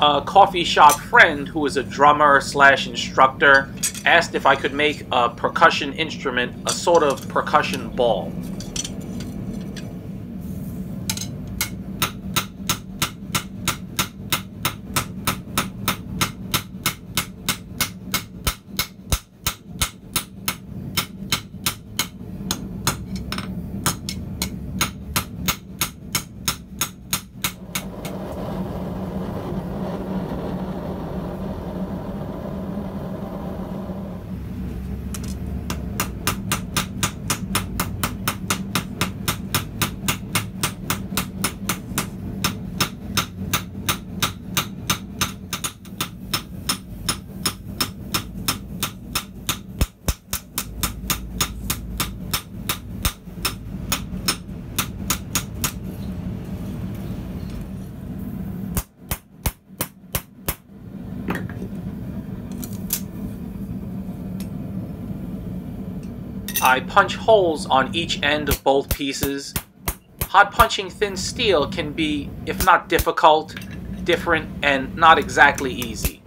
A coffee shop friend who is a drummer slash instructor asked if I could make a percussion instrument, a sort of percussion ball. I punch holes on each end of both pieces. Hot punching thin steel can be, if not difficult, different, and not exactly easy.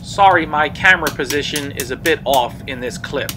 Sorry, my camera position is a bit off in this clip.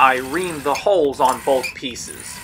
I reamed the holes on both pieces.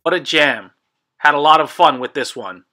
What a jam. Had a lot of fun with this one.